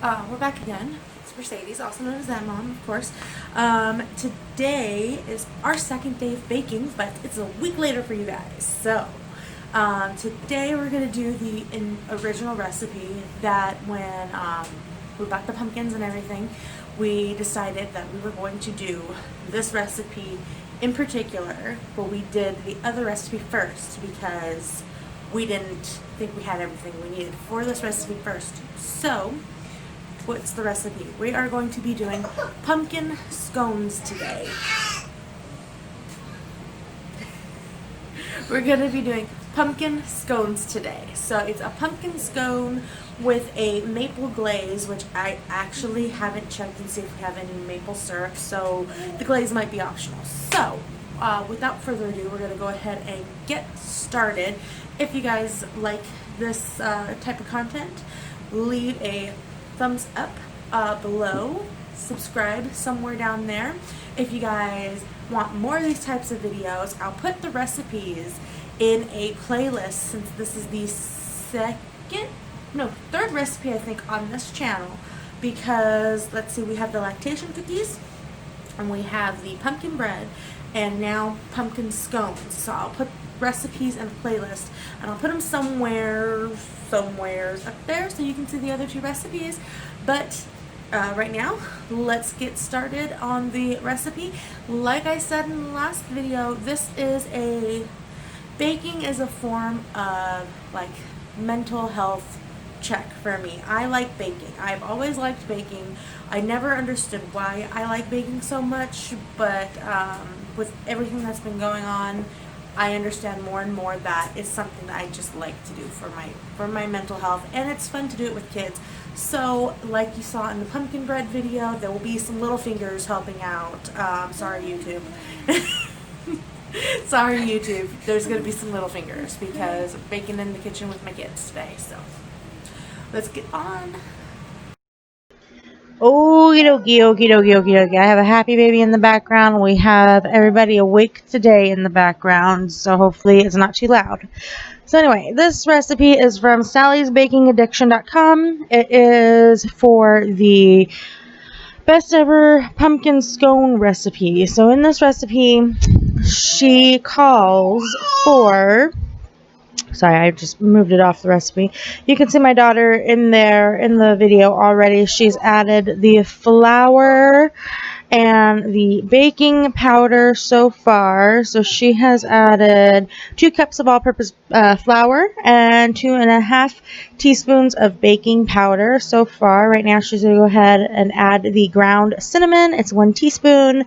We're back again. It's Mercedes, also known as that mom, of course. Today is our second day of baking, but it's a week later for you guys. So, today we're going to do the original recipe that when we bought the pumpkins and everything, we decided that we were going to do this recipe in particular, but we did the other recipe first because we didn't think we had everything we needed for this recipe first. So, what's the recipe? We are going to be doing pumpkin scones today. We're going to be doing pumpkin scones today. So it's a pumpkin scone with a maple glaze, which I actually haven't checked and see if we have any maple syrup, so the glaze might be optional. So without further ado, we're going to go ahead and get started. If you guys like this type of content, leave a thumbs up below, subscribe somewhere down there. If you guys want more of these types of videos, I'll put the recipes in a playlist, since this is the third recipe I think on this channel, because let's see, we have the lactation cookies and we have the pumpkin bread and now pumpkin scones. So I'll put recipes in a playlist and I'll put them somewhere up there so you can see the other two recipes. But right now, let's get started on the recipe. Like I said in the last video, baking is a form of like mental health check for me. I like baking. I've always liked baking. I never understood why I like baking so much, but with everything that's been going on, I understand more and more that it's something that I just like to do for my mental health, and it's fun to do it with kids. So, like you saw in the pumpkin bread video, there will be some little fingers helping out. Sorry, YouTube. Sorry, YouTube. There's going to be some little fingers because I'm baking in the kitchen with my kids today. So, let's get on. Okie dokie, okie dokie, okie dokie. I have a happy baby in the background. We have everybody awake today in the background, so hopefully it's not too loud. So anyway, this recipe is from sallysbakingaddiction.com. It is for the best ever pumpkin scone recipe. So in this recipe, she calls for... Sorry, I just moved it off the recipe. You can see my daughter in there in the video already. She's added the flour and the baking powder so far. So she has added 2 cups of all-purpose flour and 2.5 teaspoons of baking powder so far. Right now she's going to go ahead and add the ground cinnamon. It's 1 teaspoon.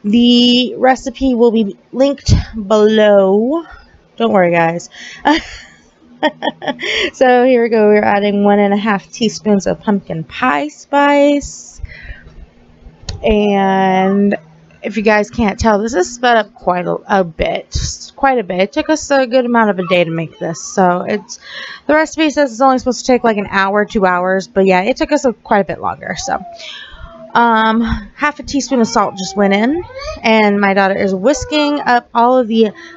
The recipe will be linked below. Don't worry, guys. So here we go. We're adding 1.5 teaspoons of pumpkin pie spice. And if you guys can't tell, this is sped up quite a bit. It took us a good amount of a day to make this. So the recipe says it's only supposed to take like an hour, 2 hours. But yeah, it took us quite a bit longer. So half a teaspoon of salt just went in, and my daughter is whisking up all of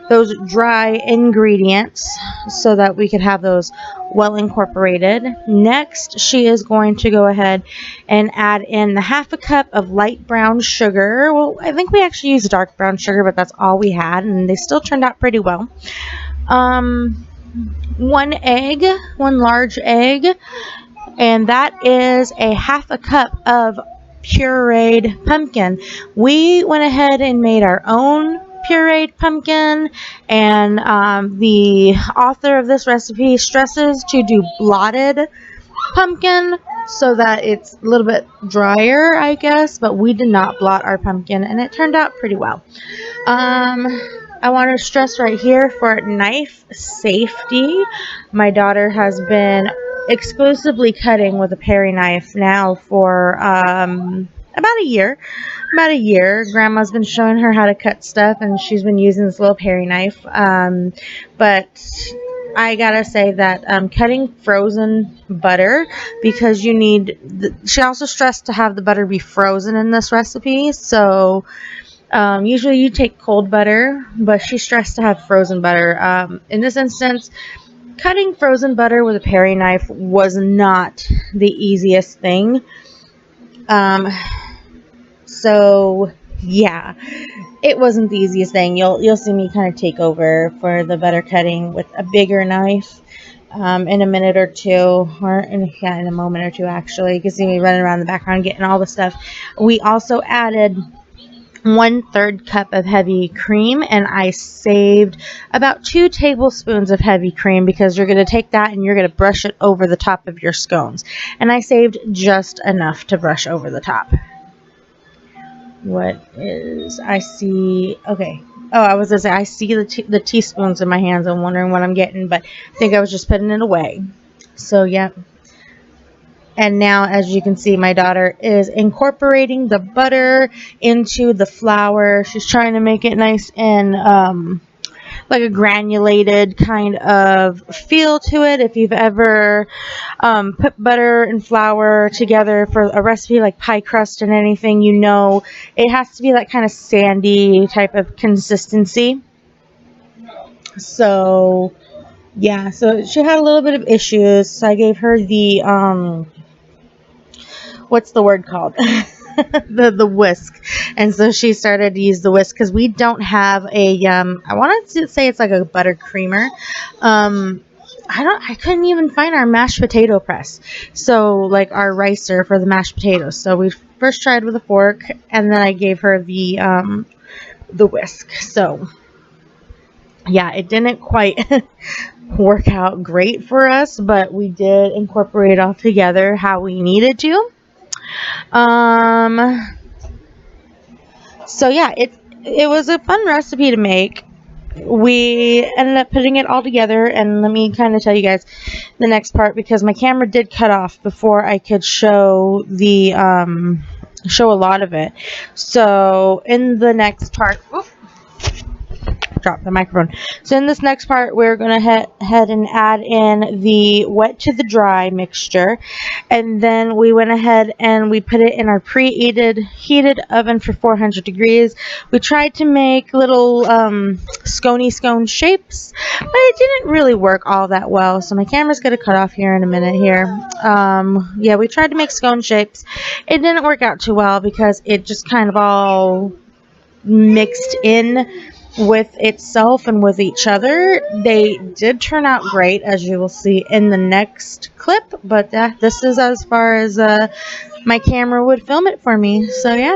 those dry ingredients so that we could have those well incorporated. Next, she is going to go ahead and add in the half a cup of light brown sugar. Well, I think we actually used dark brown sugar, but that's all we had, and they still turned out pretty well. 1 large egg, and that is a half a cup of pureed pumpkin. We went ahead and made our own pureed pumpkin, and the author of this recipe stresses to do blotted pumpkin so that it's a little bit drier, I guess, but we did not blot our pumpkin and it turned out pretty well. I want to stress right here for knife safety. My daughter has been exclusively cutting with a Perry knife now for about a year. Grandma's been showing her how to cut stuff, and she's been using this little Perry knife. But I gotta say that cutting frozen butter, because you need... she also stressed to have the butter be frozen in this recipe. So usually you take cold butter, but she stressed to have frozen butter. In this instance, Cutting frozen butter with a paring knife was not the easiest thing. Um, so yeah, it wasn't the easiest thing. You'll see me kind of take over for the butter cutting with a bigger knife in a minute or two, or in a moment or two actually. You can see me running around the background getting all the stuff. We also added 1/3 cup of heavy cream, and I saved about 2 tablespoons of heavy cream because you're going to take that and you're going to brush it over the top of your scones. And I saved just enough to brush over the top. I see, okay. Oh, I was going to say, I see the teaspoons in my hands. I'm wondering what I'm getting, but I think I was just putting it away. So, yeah. And now, as you can see, my daughter is incorporating the butter into the flour. She's trying to make it nice and like a granulated kind of feel to it. If you've ever put butter and flour together for a recipe like pie crust and anything, you know it has to be that kind of sandy type of consistency. So, yeah, so she had a little bit of issues. So I gave her the what's the word called? the whisk. And so she started to use the whisk because we don't have a I wanted to say it's like a butter creamer. I couldn't even find our mashed potato press. So like our ricer for the mashed potatoes. So we first tried with a fork, and then I gave her the whisk. So yeah, it didn't quite work out great for us, but we did incorporate it all together how we needed to. Um, so yeah, it was a fun recipe to make. We ended up putting it all together, and let me kind of tell you guys the next part because my camera did cut off before I could show show a lot of it. So in the next part, drop the microphone. So in this next part, we're going to head and add in the wet to the dry mixture. And then we went ahead and we put it in our heated oven for 400 degrees. We tried to make little scone shapes, but it didn't really work all that well. So my camera's going to cut off here in a minute here. Yeah, we tried to make scone shapes. It didn't work out too well because it just kind of all mixed in with itself and with each other. They did turn out great, as you will see in the next clip, but this is as far as my camera would film it for me. So yeah,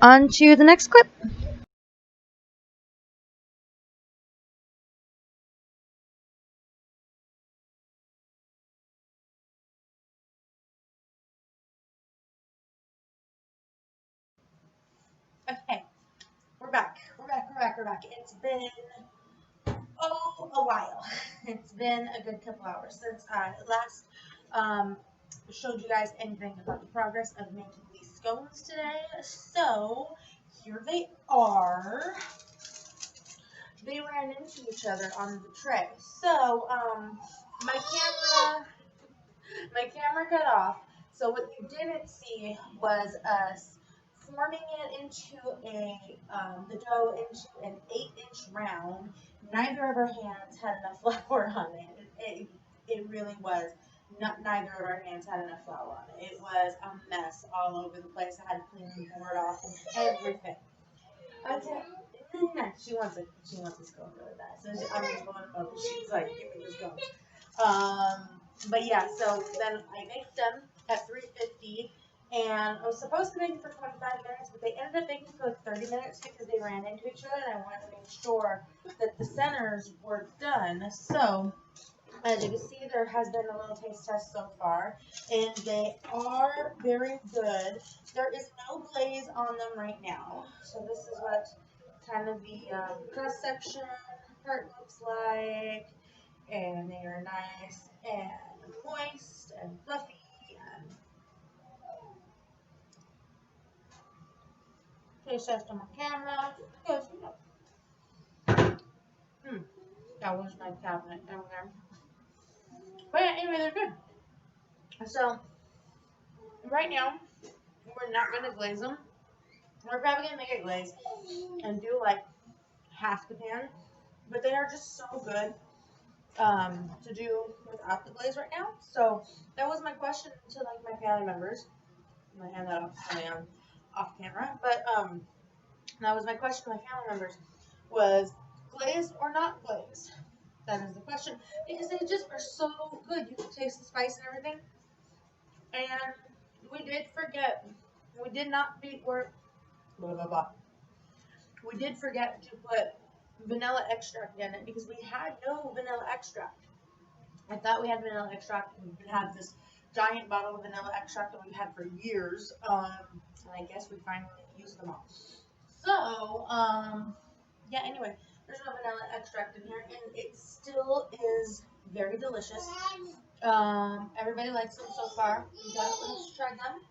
on to the next clip. Okay, we're back. We're back. It's been a while. It's been a good couple hours since I last um, showed you guys anything about the progress of making these scones today. So here they are. They ran into each other on the tray. So my camera my camera cut off. So what you didn't see was us forming it into the dough into an 8-inch round. Neither of our hands had enough flour on it. It really was. Neither of our hands had enough flour on it. It was a mess all over the place. I had to clean the board off and everything. Okay. She wants it. She wants this scone really bad. So I'm just going to move. She's like, give me this scone. But yeah, so then I baked them at 350, and I was supposed to bake them for 25 minutes, but they ended up baking for like 30 minutes because they ran into each other, and I wanted to make sure that the centers were done. So as you can see, there has been a little taste test so far, and they are very good. There is no glaze on them right now, so this is what kind of the cross section part looks like, and they are nice and moist and fluffy and taste test on my camera. Because, that was my cabinet down there. But yeah, anyway, they're good. So right now, we're not gonna glaze them. We're probably gonna make it glaze and do like half the pan. But they are just so good. to do without the glaze right now. So that was my question to like my family members. I'm gonna hand that off to somebody off camera, but that was my question to my family members was glazed or not glazed. That is the question because they just are so good. You can taste the spice and everything. And we did forget. We did not beat work. Blah blah blah. We did forget to put vanilla extract in it because we had no vanilla extract. I thought we had vanilla extract. We had this giant bottle of vanilla extract that we've had for years. And I guess we finally used them all. So, yeah, anyway, there's no vanilla extract in here, and it still is very delicious. Everybody likes them so far. Let's try them.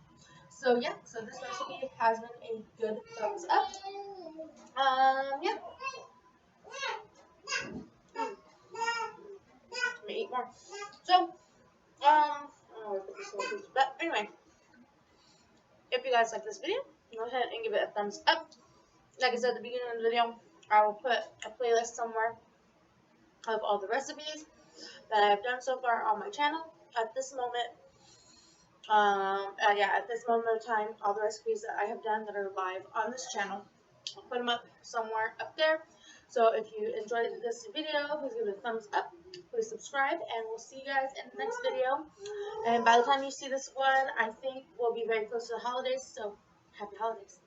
So, yeah, so this recipe has been a good thumbs up. Yeah. Let me eat more. So, I don't know where to put this little piece. But anyway, if you guys like this video, go ahead and give it a thumbs up. Like I said at the beginning of the video, I will put a playlist somewhere of all the recipes that I have done so far on my channel. At this moment, at this moment of time, all the recipes that I have done that are live on this channel, I'll put them up somewhere up there. So if you enjoyed this video, please give it a thumbs up. Please subscribe, and we'll see you guys in the next video. And by the time you see this one, I think we'll be very close to the holidays, so happy holidays.